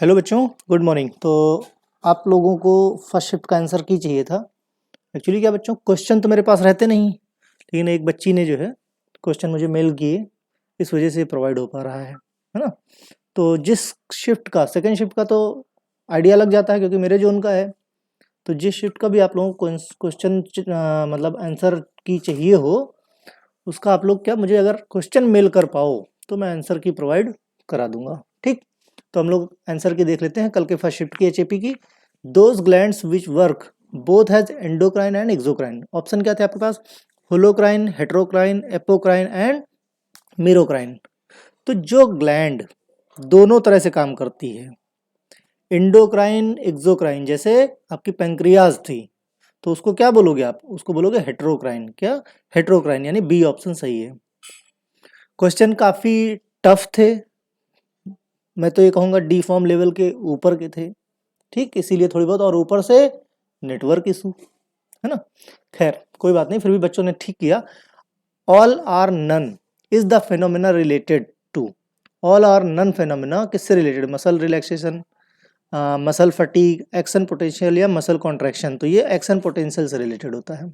Hello बच्चों, good morning. तो आप लोगों को फर्स्ट शिफ्ट का आंसर की चाहिए था। एक्चुअली क्या बच्चों, क्वेश्चन तो मेरे पास रहते नहीं, लेकिन एक बच्ची ने जो है क्वेश्चन मुझे मेल किए, इस वजह से प्रोवाइड हो पा रहा है ना। तो जिस शिफ्ट का, सेकंड शिफ्ट का तो आइडिया लग जाता है क्योंकि मेरे जोन का है। तो जिस शिफ्ट का भी आप लोगों को क्वेश्चन मतलब आंसर की चाहिए हो, उसका आप लोग क्या मुझे अगर क्वेश्चन मेल कर पाओ तो मैं आंसर की प्रोवाइड करा दूंगा। ठीक, तो हम लोग आंसर की देख लेते हैं कल के फर्स्ट शिफ्ट की एचएपी की। Those glands which work both has endocrine and exocrine. Option क्या थे आपके पास? Holocrine, heterocrine, apocrine and merocrine. तो जो ग्लैंड दोनों तरह से काम करती है, एंडोक्राइन एक्सोक्राइन, जैसे आपकी पेंक्रियाज थी, तो उसको क्या बोलोगे आप? उसको बोलोगे हेट्रोक्राइन। क्या? हेट्रोक्राइन, यानी बी ऑप्शन सही है। क्वेश्चन काफी टफ थे, मैं तो ये कहूँगा डी फॉर्म लेवल के ऊपर के थे। ठीक, इसीलिए थोड़ी बहुत, और ऊपर से नेटवर्क इशू, है ना। खैर कोई बात नहीं, फिर भी बच्चों ने ठीक किया। All are none is the phenomena related to. All are none phenomena किससे related? Muscle relaxation, muscle fatigue, action potential या मसल कॉन्ट्रैक्शन। तो ये एक्शन पोटेंशियल से रिलेटेड होता है।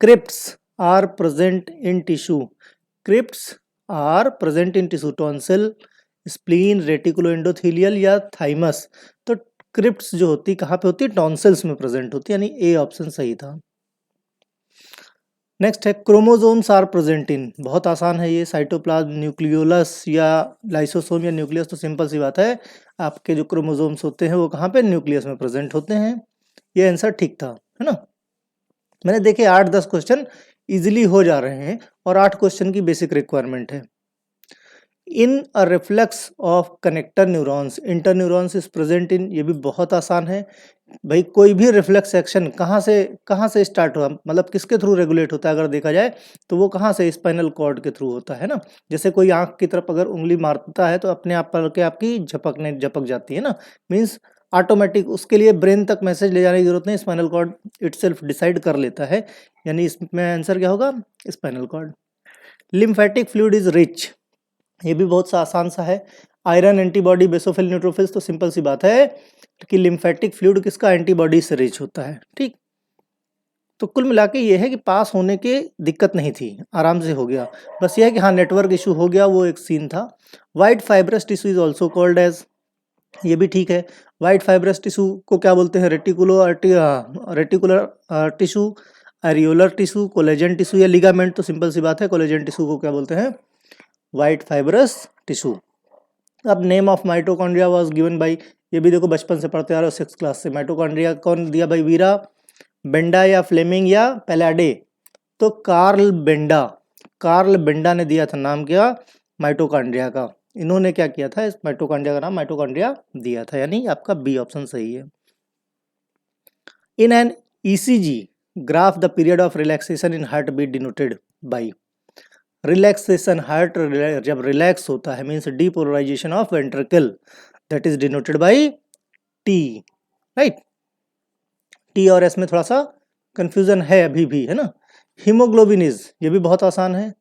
Crypts are present in tissue. Crypts are present in tissue, tonsil, spleen, reticulo endothelial या thymus. तो क्रिप्ट्स जो होती कहाँ पे होती है? टॉन्सिल्स में प्रेजेंट होती है, यानी ए ऑप्शन सही था। नेक्स्ट है क्रोमोसोम्स आर प्रेजेंट इन। बहुत आसान है ये, साइटोप्लाज्म, न्यूक्लियोलस या लाइसोसोम या न्यूक्लियस। तो सिंपल सी बात है, आपके जो क्रोमोसोम्स होते हैं वो कहाँ पे? न्यूक्लियस में प्रेजेंट होते हैं। ये आंसर ठीक था, है ना। मैंने देखे 8-10 क्वेश्चन इजीली हो जा रहे हैं, और 8 क्वेश्चन की बेसिक रिक्वायरमेंट है। In a reflex of connector neurons inter neurons is present in. ये भी बहुत आसान है भाई। कोई भी रिफ्लेक्स एक्शन कहाँ से स्टार्ट हुआ, मतलब किसके थ्रू रेगुलेट होता है? अगर देखा जाए तो वो कहाँ से? स्पाइनल कॉर्ड के थ्रू होता है ना। जैसे कोई आंख की तरफ अगर उंगली मारता है तो अपने आप पर के आपकी झपक जाती है ना, मीन्स ऑटोमेटिक। उसके लिए ब्रेन तक मैसेज ले जाने की जरूरत नहीं, स्पाइनल कॉर्ड इटसेल्फ डिसाइड कर लेता है। यानी इसमें आंसर क्या होगा? Spinal cord. Lymphatic fluid is rich, ये भी बहुत सा आसान सा है। Iron, antibody, basophil, neutrophils. तो सिंपल सी बात है कि लिम्फेटिक फ्लूइड किसका? एंटीबॉडी से रिच होता है। ठीक, तो कुल मिला के ये है कि पास होने की दिक्कत नहीं थी, आराम से हो गया। बस ये है कि हाँ नेटवर्क इशू हो गया, वो एक सीन था। White fibrous tissue is also called as, ये भी ठीक है। वाइट फाइब्रस टिश्यू को क्या बोलते हैं? Reticular tissue, areolar tissue, collagen tissue या लिगामेंट। तो सिंपल सी बात है, कोलेजन टिश्यू को क्या बोलते हैं? White fibrous tissue. अब name of mitochondria was given by, ये भी देखो बचपन से पढ़ते आ रहे हो 6th क्लास से। माइटोकॉन्ड्रिया कौन दिया भाई? वीरा, बेंडा या फ्लेमिंग या पैलाडे? तो कार्ल बेंडा ने दिया था नाम क्या? माइटोकॉन्ड्रिया का। इन्होंने क्या किया था? इस माइटोकॉन्ड्रिया का नाम माइटोकॉन्ड्रिया दिया था, यानी आपका बी ऑप्शन सही है। In an ECG graph the period of relaxation in heart beat denoted by. Relaxation, heart जब रिलैक्स होता है means depolarisation of ventricle, that is denoted by T, right. T और एस में थोड़ा सा कंफ्यूजन है अभी भी, है ना। हीमोग्लोबिन इज, ये भी बहुत आसान है।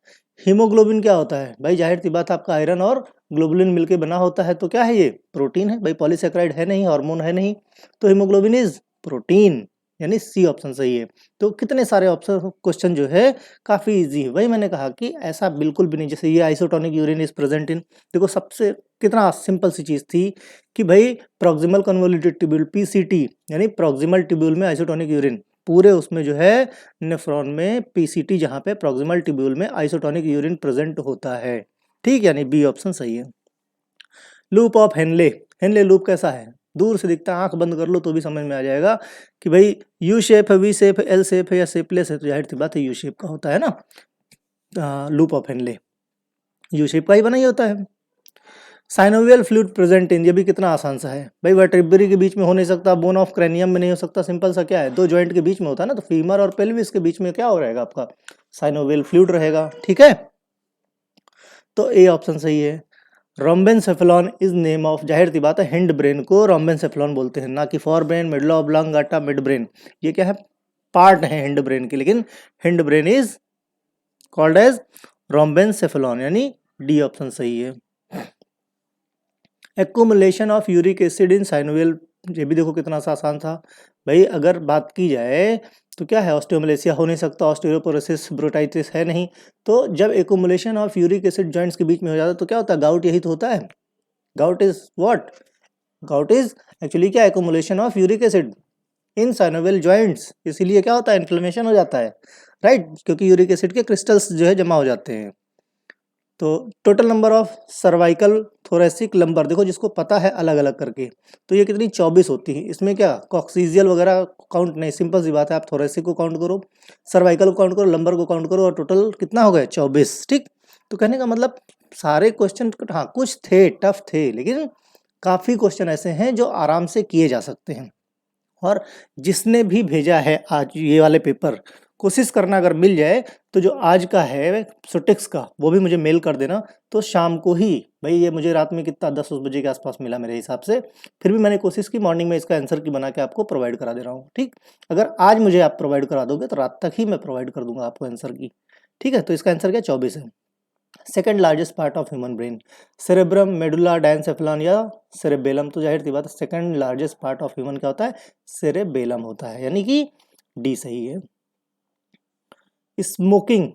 हीमोग्लोबिन क्या होता है भाई? जाहिर सी बात, आपका आयरन और ग्लोबुलिन मिलके बना होता है। तो क्या है ये? प्रोटीन है भाई, पॉलीसेकेराइड है नहीं, हार्मोन है नहीं। तो हीमोग्लोबिन इज प्रोटीन, यानी सी ऑप्शन सही है। तो कितने सारे ऑप्शन क्वेश्चन जो है काफी इजी है। वही मैंने कहा कि ऐसा बिल्कुल भी नहीं, जैसे ये आइसोटोनिक यूरिन इज प्रेजेंट इन, देखो सबसे कितना सिंपल सी चीज थी कि भाई प्रॉक्सिमल कन्वोल्यूटेड ट्यूब्यूल, पीसीटी, यानी प्रॉक्सिमल ट्यूब्यूल में आइसोटोनिक यूरिन, पूरे उसमें जो है नेफ्रॉन में पीसीटी, जहां पे प्रॉक्सिमल ट्यूब्यूल में आइसोटोनिक यूरिन प्रेजेंट होता है। ठीक, यानी बी ऑप्शन सही है। Loop of Henle, Henle loop कैसा है? दूर से दिखता है, आंख बंद कर लो तो भी समझ में आ जाएगा कि भाई यू शेप है, वी शेप है, एल शेप है या शेपलेस है। तो जाहिर सी बात है यू शेप का होता है ना। Loop of Henle U shape का ही बना ही होता है। साइनोवियल फ्लूइड प्रेजेंट इन, ये भी कितना आसान सा है भाई। वर्टेब्री के बीच में हो नहीं सकता, बोन ऑफ क्रेनियम में नहीं हो सकता, सिंपल सा क्या है? दो जॉइंट के बीच में होता है ना। तो फीमर और पेल्विस के बीच में क्या हो रहेगा? आपका साइनोवियल फ्लूइड रहेगा। ठीक है, तो ए ऑप्शन सही है। रोम्बेनसेफेलॉन इज नेम ऑफ, जाहिर सी बात है हिंड ब्रेन को रोम्बेनसेफेलॉन बोलते हैं, ना कि fore brain, middle oblongata, mid brain. ये क्या है? पार्ट है हिंड ब्रेन के, लेकिन hind brain is called as rhombencephalon, यानी डी ऑप्शन सही है। Accumulation of uric acid in synovial, ये भी देखो कितना सा आसान था भाई। अगर बात की जाए तो क्या है, ऑस्टियोमलेसिया हो नहीं सकता, ऑस्टियोपोरोसिस ब्रोटाइटिस है नहीं। तो जब accumulation of uric acid joints के बीच में हो जाता है तो क्या होता है, गाउट, यही तो होता है। Gout is what, gout is actually क्या, accumulation of uric acid in synovial joints. इसीलिए क्या होता है, इन्फ्लेमेशन हो जाता है, राइट, क्योंकि यूरिक एसिड के क्रिस्टल्स जो है जमा हो जाते हैं। तो total number of cervical thoracic lumbar देखो, जिसको पता है अलग अलग करके, तो ये कितनी 24 होती है। इसमें क्या कॉक्सीजियल वगैरह काउंट नहीं, सिंपल सी बात है, आप थोरेसिक को काउंट करो, सर्वाइकल को काउंट करो, लंबर को काउंट करो, और टोटल कितना हो गया 24। ठीक, तो कहने का मतलब सारे क्वेश्चन, हाँ कुछ थे टफ थे, लेकिन काफ़ी क्वेश्चन ऐसे हैं जो आराम से किए जा सकते हैं। और जिसने भी भेजा है आज ये वाले पेपर, कोशिश करना अगर मिल जाए तो जो आज का है सुटिक्स का, वो भी मुझे मेल कर देना। तो शाम को ही, भाई ये मुझे रात में कितना 10 बजे के आसपास मिला मेरे हिसाब से, फिर भी मैंने कोशिश की मॉर्निंग में इसका आंसर की बना के आपको प्रोवाइड करा दे रहा हूँ। ठीक, अगर आज मुझे आप प्रोवाइड करा दोगे तो रात तक ही मैं प्रोवाइड कर दूंगा आपको आंसर की। ठीक है, तो इसका आंसर क्या 24 है। Second largest part of human brain, cerebrum, medulla, diencephalon या सेरेबेलम। तो जाहिर सी बात है second largest part of human क्या होता है, सेरेबेलम होता है, यानी कि डी सही है। Smoking,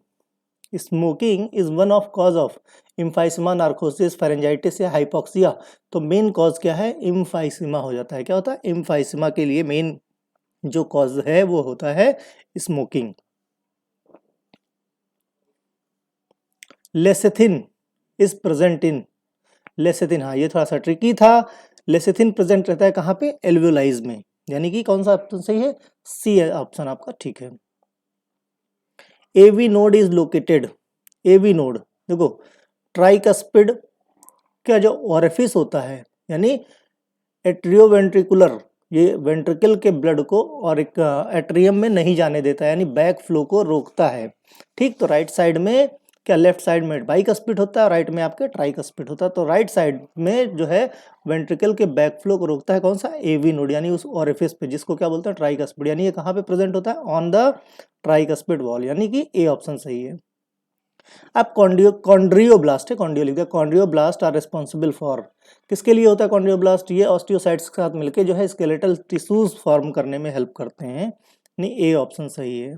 smoking is one of cause of emphysema, narcosis, pharyngitis या हाइपोक्सिया। तो मेन कॉज क्या है, इम्फाइसिमा हो जाता है। क्या होता है, इम्फाइसिमा के लिए मेन जो कॉज है वो होता है smoking. Lecithin is present in, lecithin, हाँ ये थोड़ा सा ट्रिकी था। लेसेथिन प्रेजेंट रहता है कहाँ पे, एल्वियोलाइज में, यानी कि कौन सा ऑप्शन सही है, सी ऑप्शन आपका ठीक है। AV node is located, AV node देखो, ट्राइकस्पिड का जो ओरिफिस होता है, यानी एट्रियोवेंट्रिकुलर, ये वेंट्रिकल के ब्लड को और एक एट्रियम में नहीं जाने देता है, यानी बैक फ्लो को रोकता है। ठीक, तो राइट साइड में क्या, लेफ्ट साइड में बाइकस्पिड होता है, राइट में आपके ट्राइकस्पिड होता है। तो राइट साइड में जो है वेंट्रिकल के बैक फ्लो को रोकता है कौन सा, एवी नोड, यानी उस ओरिफिस पे, जिसको क्या बोलते हैं ट्राइकस्पिड, यानी ये कहाँ पे प्रेजेंट होता है, ऑन द ट्राइकस्पिड वॉल, यानी कि ए ऑप्शन सही है। अब कॉन्ड्रियोब्लास्ट है, कॉन्ड्रियो लिख दिया, कॉन्ड्रियोब्लास्ट आर रिस्पॉन्सिबल फॉर, किसके लिए होता है कॉन्ड्रियोब्लास्ट, ये ऑस्टियोसाइट्स के साथ मिलकर जो है स्केलेटल टिश्यूज फॉर्म करने में हेल्प करते हैं, नहीं ए ऑप्शन सही है।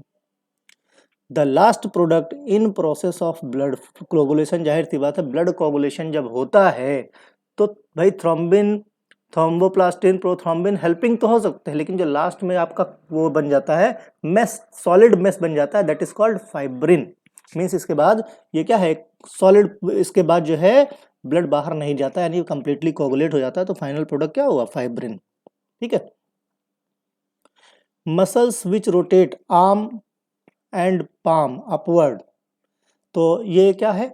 The last product in process of blood coagulation, जाहिर सी बात है ब्लड कोगुलेशन जब होता है तो भाई थ्रोम्बिन, थ्रोम्बोप्लास्टिन, प्रोथ्रोम्बिन हेल्पिंग तो हो सकते हैं, लेकिन जो लास्ट में आपका वो बन जाता है मेस, सॉलिड मेस बन जाता है, that is called fibrin. Means इसके बाद ये क्या है, सॉलिड, इसके बाद जो है ब्लड बाहर नहीं जाता, यानी कंप्लीटली कोगुलेट हो जाता है, तो फाइनल प्रोडक्ट क्या हुआ, फाइब्रिन। ठीक है। Muscles which rotate arm and palm upward, तो ये क्या है,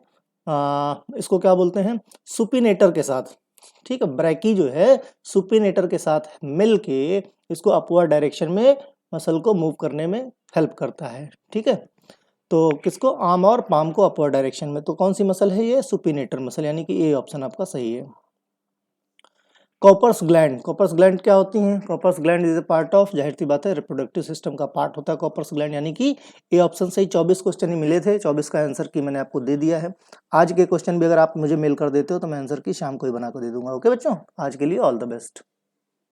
इसको क्या बोलते हैं, सुपिनेटर के साथ, ठीक है, ब्रैकी जो है सुपिनेटर के साथ मिल के इसको अपवर्ड डायरेक्शन में मसल को मूव करने में हेल्प करता है। ठीक है, तो किसको, आर्म और पाम को अपवर्ड डायरेक्शन में, तो कौन सी मसल है ये, सुपिनेटर मसल, यानी कि ए ऑप्शन आपका सही है। कॉपर्स ग्लैंड, कॉपर्स ग्लैंड क्या होती हैं, Cowper's gland is a part of, जाहिर सी बात है रिप्रोडक्टिव सिस्टम का पार्ट होता है कॉपर्स ग्लैंड, यानी कि ए ऑप्शन सही। 24 क्वेश्चन ही मिले थे, 24 का आंसर की मैंने आपको दे दिया है। आज के क्वेश्चन भी अगर आप मुझे मेल कर देते हो तो मैं आंसर की शाम को ही बना कर दे दूंगा। ओके बच्चों, आज के लिए ऑल द बेस्ट।